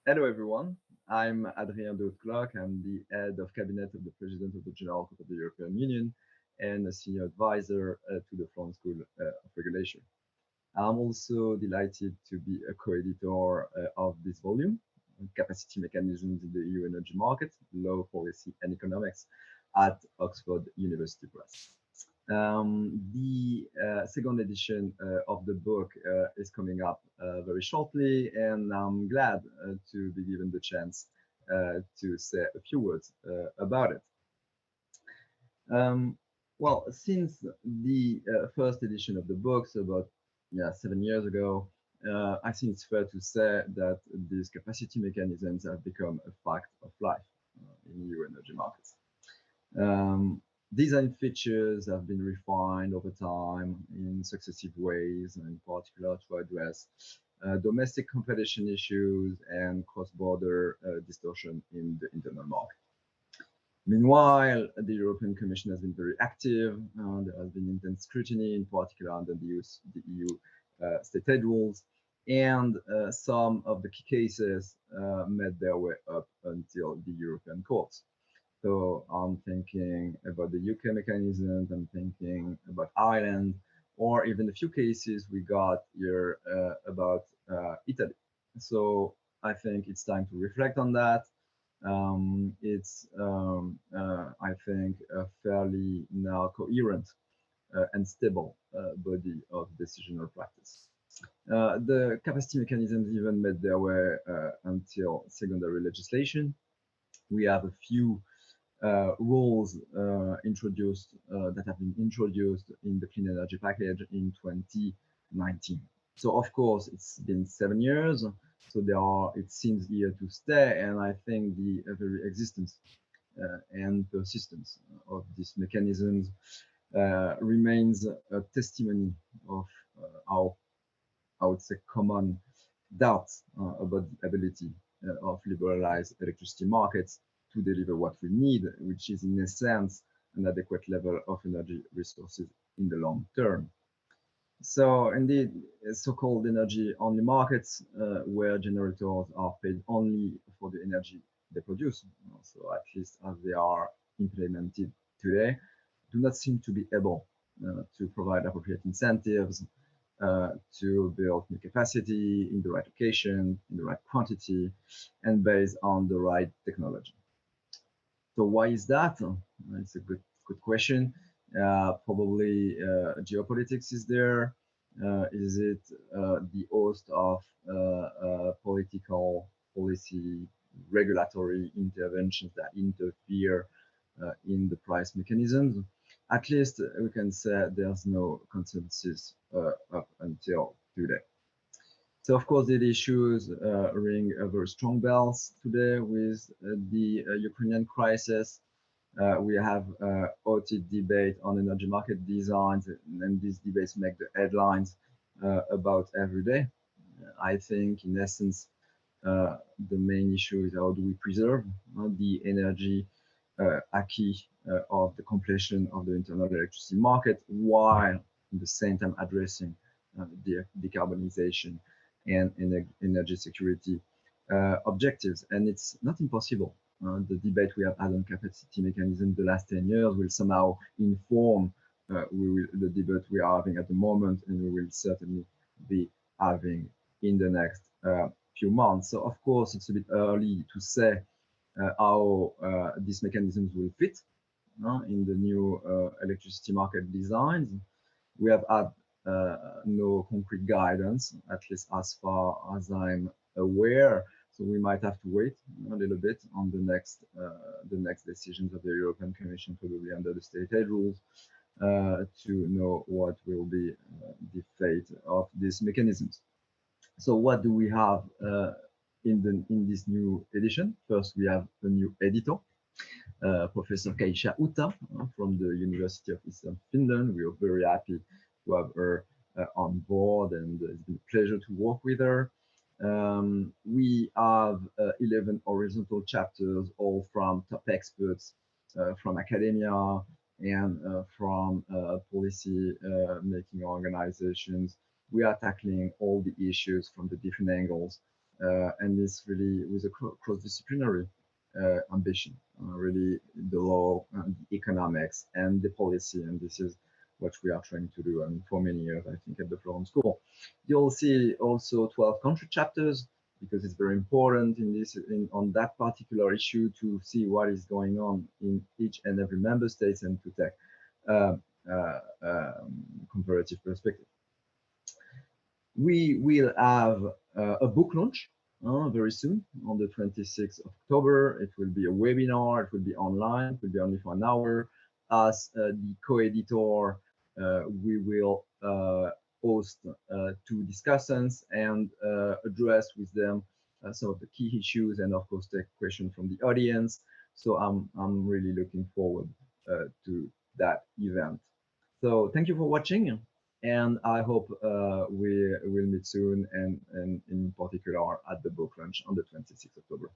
Hello, everyone. I'm Adrien De Hauteclocque. I'm the head of cabinet of the President of the General Court of the European Union and a senior advisor to the Florence School of Regulation. I'm also delighted to be a co-editor of this volume, Capacity Mechanisms in the EU Energy Market, Law, Policy and Economics at Oxford University Press. The second edition of the book is coming up very shortly, and I'm glad to be given the chance to say a few words about it. Well, since the first edition of the book, so about 7 years ago, I think it's fair to say that these capacity mechanisms have become a fact of life in EU energy markets. Design features have been refined over time in successive ways, in particular to address domestic competition issues and cross-border distortion in the internal market. Meanwhile, the European Commission has been very active. There has been intense scrutiny, in particular under the EU state aid rules, and some of the key cases made their way up until the European courts. So I'm thinking about the UK mechanisms, I'm thinking about Ireland, or even a few cases we got here about Italy. So I think it's time to reflect on that. I think, a fairly now coherent and stable body of decisional practice. The capacity mechanisms even made their way until secondary legislation. We have a few rules introduced that have been introduced in the clean energy package in 2019. So of course it's been 7 years. So it seems here to stay, and I think the very existence and persistence of these mechanisms remains a testimony of our, I would say, common doubts about the ability of liberalized electricity markets to deliver what we need, which is in a sense an adequate level of energy resources in the long term. So indeed, so-called energy-only markets where generators are paid only for the energy they produce, so at least as they are implemented today, do not seem to be able to provide appropriate incentives to build new capacity in the right location, in the right quantity, and based on the right technology. So why is that? It's a good question. Probably geopolitics is there. Is it the host of political policy regulatory interventions that interfere in the price mechanisms? At least we can say there's no consensus up until today. So of course, the issues ring very strong bells today with the Ukrainian crisis. We have heated debate on energy market designs, and these debates make the headlines about every day. I think, in essence, the main issue is how do we preserve the energy acquis of the completion of the internal electricity market, while at the same time addressing the decarbonization and energy security objectives. And it's not impossible. The debate we have had on capacity mechanism the last 10 years will somehow inform the debate we are having at the moment, and we will certainly be having in the next few months. So of course, it's a bit early to say how these mechanisms will fit in the new electricity market designs. We have had no concrete guidance, at least as far as I'm aware. So we might have to wait a little bit on the next decisions of the European Commission, probably under the state aid rules, to know what will be the fate of these mechanisms. So what do we have in this new edition? First, we have a new editor, Professor Kaisha Uta from the University of Eastern Finland. We are very happy to have her on board, and it's been a pleasure to work with her. We have 11 horizontal chapters, all from top experts from academia and from policy making organizations. We are tackling all the issues from the different angles and it's really with a cross-disciplinary ambition, really the law and the economics and the policy, and this is what we are trying to do, and for many years, I think, at the Florence School. You'll see also 12 country chapters, because it's very important on that particular issue to see what is going on in each and every member state and to take uh, uh, comparative perspective. We will have a book launch very soon on the 26th of October. It will be a webinar. It will be online. It will be only for an hour. As the co-editor, we will host two discussants and address with them some of the key issues, and of course take questions from the audience. So I'm really looking forward to that event. So thank you for watching, and I hope we will meet soon, and in particular at the book launch on the 26th of October.